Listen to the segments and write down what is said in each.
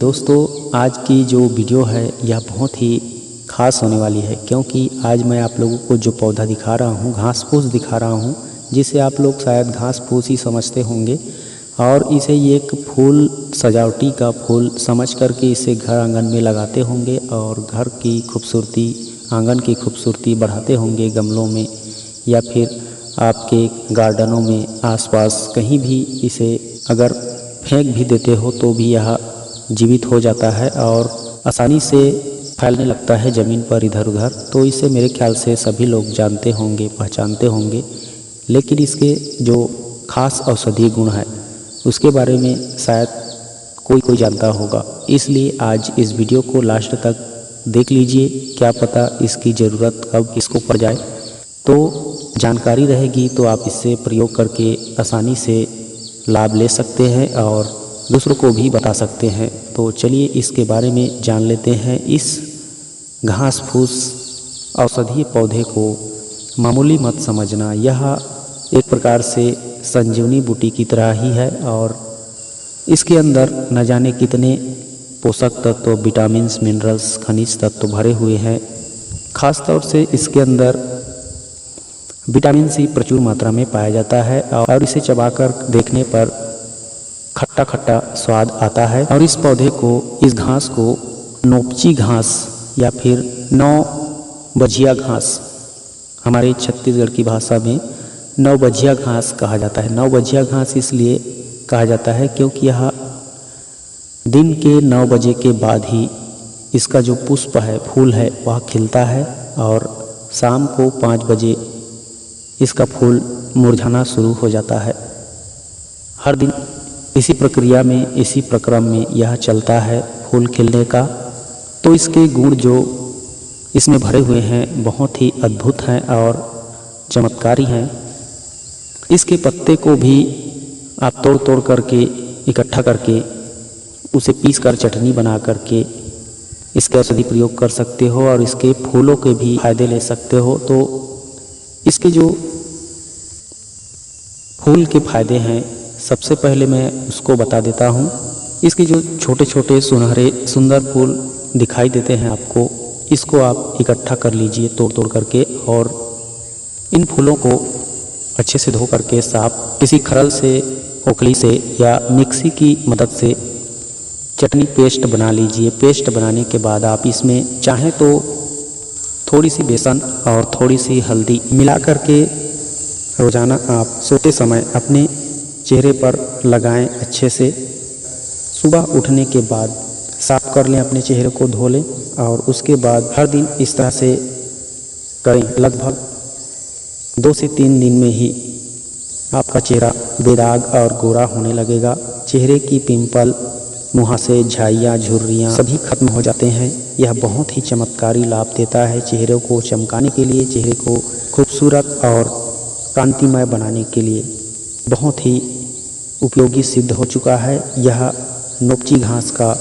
दोस्तों, आज की जो वीडियो है यह बहुत ही ख़ास होने वाली है, क्योंकि आज मैं आप लोगों को जो पौधा दिखा रहा हूँ, घास फूस दिखा रहा हूँ, जिसे आप लोग शायद घास फूस ही समझते होंगे। और इसे एक फूल, सजावटी का फूल समझ करके इसे घर आंगन में लगाते होंगे और घर की खूबसूरती, आंगन की खूबसूरती बढ़ाते होंगे गमलों में, या फिर आपके गार्डनों में आसपास कहीं भी इसे अगर फेंक भी देते हो तो भी यह जीवित हो जाता है और आसानी से फैलने लगता है ज़मीन पर इधर उधर। तो इसे मेरे ख्याल से सभी लोग जानते होंगे, पहचानते होंगे, लेकिन इसके जो खास औषधीय गुण है उसके बारे में शायद कोई जानता होगा। इसलिए आज इस वीडियो को लास्ट तक देख लीजिए, क्या पता इसकी ज़रूरत कब किसको पड़ जाए। तो जानकारी रहेगी तो आप इससे प्रयोग करके आसानी से लाभ ले सकते हैं और दूसरों को भी बता सकते हैं। तो चलिए इसके बारे में जान लेते हैं। इस घास फूस औषधीय पौधे को मामूली मत समझना, यह एक प्रकार से संजीवनी बूटी की तरह ही है और इसके अंदर न जाने कितने पोषक तत्व, विटामिन्स, मिनरल्स, खनिज तत्व भरे हुए हैं। खास तौर से इसके अंदर विटामिन सी प्रचुर मात्रा में पाया जाता है और इसे चबाकर देखने पर खट्टा खट्टा स्वाद आता है। और इस पौधे को, इस घास को नोपची घास या फिर 9 बजिया घास, हमारे छत्तीसगढ़ की भाषा में 9 बजिया घास कहा जाता है। 9 बजिया घास इसलिए कहा जाता है क्योंकि यह दिन के 9 बजे के बाद ही इसका जो पुष्प है, फूल है, वह खिलता है और शाम को 5 बजे इसका फूल मुरझाना शुरू हो जाता है। हर दिन इसी प्रक्रिया में, इसी प्रक्रम में यह चलता है फूल खिलने का। तो इसके गुण जो इसमें भरे हुए हैं बहुत ही अद्भुत हैं और चमत्कारी हैं। इसके पत्ते को भी आप तोड़ तोड़ करके, इकट्ठा करके, उसे पीस कर चटनी बना करके इसके औषधि प्रयोग कर सकते हो और इसके फूलों के भी फायदे ले सकते हो। तो इसके जो फूल के फायदे हैं, सबसे पहले मैं उसको बता देता हूँ। इसके जो छोटे छोटे सुनहरे सुंदर फूल दिखाई देते हैं आपको, इसको आप इकट्ठा कर लीजिए तोड़ तोड़ करके और इन फूलों को अच्छे से धो करके साफ किसी खरल से, ओखली से या मिक्सी की मदद से चटनी पेस्ट बना लीजिए। पेस्ट बनाने के बाद आप इसमें चाहें तो थोड़ी सी बेसन और थोड़ी सी हल्दी मिला करके रोज़ाना आप सोते समय अपने चेहरे पर लगाएं अच्छे से। सुबह उठने के बाद साफ कर लें, अपने चेहरे को धो लें और उसके बाद हर दिन इस तरह से करें। लगभग 2 से 3 दिन में ही आपका चेहरा बेदाग और गोरा होने लगेगा। चेहरे की पिंपल, मुहासे, झाइयाँ, झुर्रियाँ सभी खत्म हो जाते हैं। यह बहुत ही चमत्कारी लाभ देता है चेहरे को चमकाने के लिए, चेहरे को खूबसूरत और कांतिमय बनाने के लिए बहुत ही उपयोगी सिद्ध हो चुका है यह नोपची घास का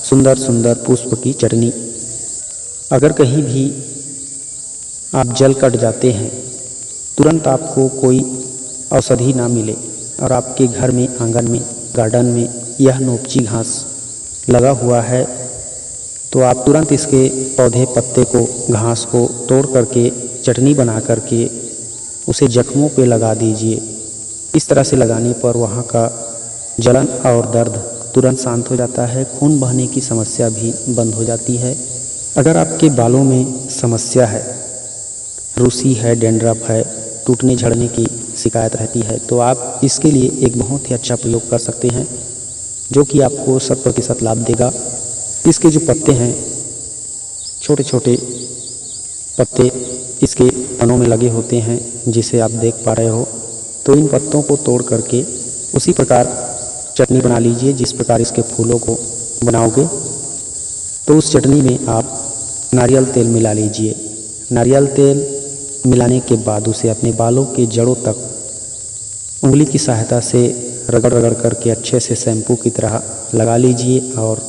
सुंदर सुंदर पुष्प की चटनी। अगर कहीं भी आप जल कट जाते हैं, तुरंत आपको कोई औषधि ना मिले और आपके घर में, आंगन में, गार्डन में यह नोपची घास लगा हुआ है, तो आप तुरंत इसके पौधे, पत्ते को, घास को तोड़ करके चटनी बना करके उसे जख्मों पे लगा दीजिए। इस तरह से लगाने पर वहाँ का जलन और दर्द तुरंत शांत हो जाता है। खून बहने की समस्या भी बंद हो जाती है। अगर आपके बालों में समस्या है, रूसी है, डैंड्रफ है, टूटने झड़ने की शिकायत रहती है, तो आप इसके लिए एक बहुत ही अच्छा प्रयोग कर सकते हैं जो कि आपको 100% लाभ देगा। इसके जो पत्ते हैं, छोटे छोटे पत्ते इसके तनों में लगे होते हैं, जिसे आप देख पा रहे हो। तो इन पत्तों को तोड़ करके उसी प्रकार चटनी बना लीजिए जिस प्रकार इसके फूलों को बनाओगे। तो उस चटनी में आप नारियल तेल मिला लीजिए। नारियल तेल मिलाने के बाद उसे अपने बालों के जड़ों तक उंगली की सहायता से रगड़ रगड़ करके अच्छे से शैम्पू की तरह लगा लीजिए और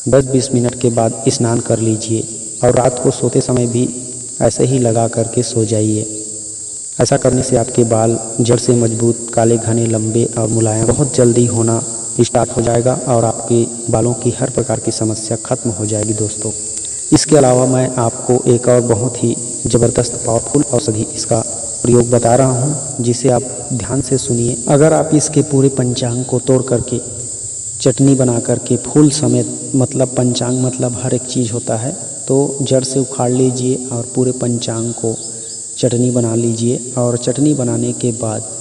10-20 मिनट के बाद स्नान कर लीजिए और रात को सोते समय भी ऐसे ही लगा करके सो जाइए। ऐसा करने से आपके बाल जड़ से मजबूत, काले, घने, लंबे और मुलायम बहुत जल्दी होना स्टार्ट हो जाएगा और आपके बालों की हर प्रकार की समस्या खत्म हो जाएगी दोस्तों। इसके अलावा मैं आपको एक और बहुत ही ज़बरदस्त पावरफुल औषधि इसका प्रयोग बता रहा हूँ, जिसे आप ध्यान से सुनिए। अगर आप इसके पूरे पंचांग को तोड़ करके चटनी बना करके फूल समेत, मतलब पंचांग मतलब हर एक चीज़ होता है, तो जड़ से उखाड़ लीजिए और पूरे पंचांग को चटनी बना लीजिए। और चटनी बनाने के बाद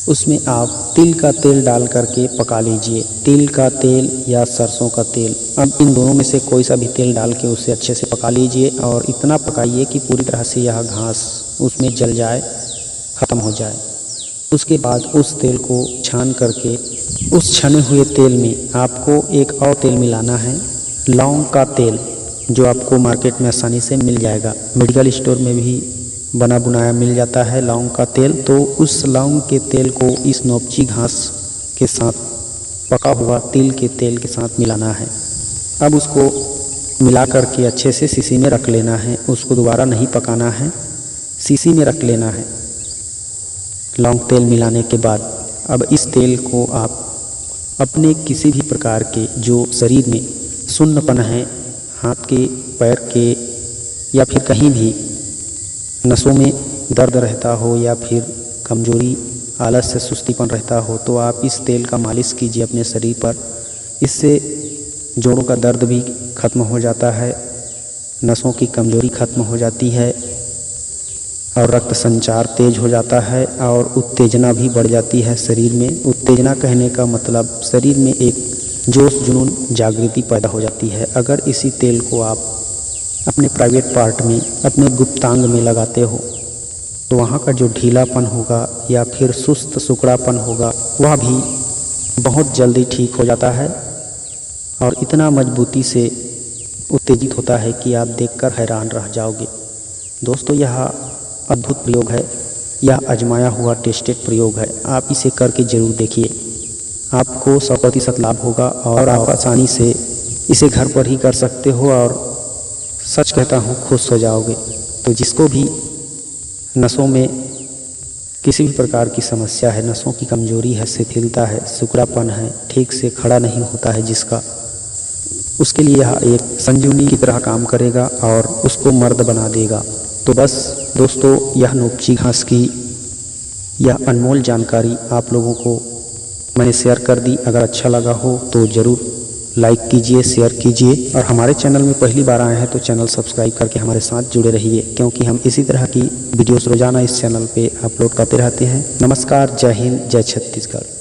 उसमें आप तिल का तेल डाल करके पका लीजिए। तिल का तेल या सरसों का तेल, अब इन दोनों में से कोई सा भी तेल डाल के उसे अच्छे से पका लीजिए और इतना पकाइए कि पूरी तरह से यह घास उसमें जल जाए, ख़त्म हो जाए। उसके बाद उस तेल को छान करके उस छने हुए तेल में आपको एक और तेल मिलाना है, लौंग का तेल, जो आपको मार्केट में आसानी से मिल जाएगा। मेडिकल स्टोर में भी बना बुनाया मिल जाता है लौंग का तेल। तो उस लौंग के तेल को इस नोपची घास के साथ पका हुआ तिल के तेल के साथ मिलाना है। अब उसको मिला करके अच्छे से शीशी में रख लेना है, उसको दोबारा नहीं पकाना है, शीशी में रख लेना है। लौंग तेल मिलाने के बाद अब इस तेल को आप अपने किसी भी प्रकार के जो शरीर में सुन्नपन है, हाथ के पैर के या फिर कहीं भी नसों में दर्द रहता हो या फिर कमजोरी, आलस से सुस्तीपन रहता हो, तो आप इस तेल का मालिश कीजिए अपने शरीर पर। इससे जोड़ों का दर्द भी खत्म हो जाता है, नसों की कमजोरी खत्म हो जाती है और रक्त संचार तेज हो जाता है और उत्तेजना भी बढ़ जाती है शरीर में। उत्तेजना कहने का मतलब शरीर में एक जोश जुनून जागृति पैदा हो जाती है। अगर इसी तेल को आप अपने प्राइवेट पार्ट में, अपने गुप्तांग में लगाते हो, तो वहाँ का जो ढीलापन होगा या फिर सुस्त सुकड़ापन होगा वह भी बहुत जल्दी ठीक हो जाता है और इतना मजबूती से उत्तेजित होता है कि आप देखकर हैरान रह जाओगे। दोस्तों, यह अद्भुत प्रयोग है, यह आजमाया हुआ टेस्टेड प्रयोग है। आप इसे करके ज़रूर देखिए, आपको 100% लाभ होगा और आप आसानी से इसे घर पर ही कर सकते हो और सच कहता हूँ खुश हो जाओगे। तो जिसको भी नसों में किसी भी प्रकार की समस्या है, नसों की कमजोरी है, शिथिलता है, सिकुड़ापन है, ठीक से खड़ा नहीं होता है जिसका, उसके लिए यह एक संजीवनी की तरह काम करेगा और उसको मर्द बना देगा। तो बस दोस्तों, यह नोपची घास की यह अनमोल जानकारी आप लोगों को मैंने शेयर कर दी। अगर अच्छा लगा हो तो ज़रूर लाइक कीजिए, शेयर कीजिए और हमारे चैनल में पहली बार आए हैं तो चैनल सब्सक्राइब करके हमारे साथ जुड़े रहिए, क्योंकि हम इसी तरह की वीडियोस रोजाना इस चैनल पे अपलोड करते रहते हैं। नमस्कार, जय हिंद, जय छत्तीसगढ़।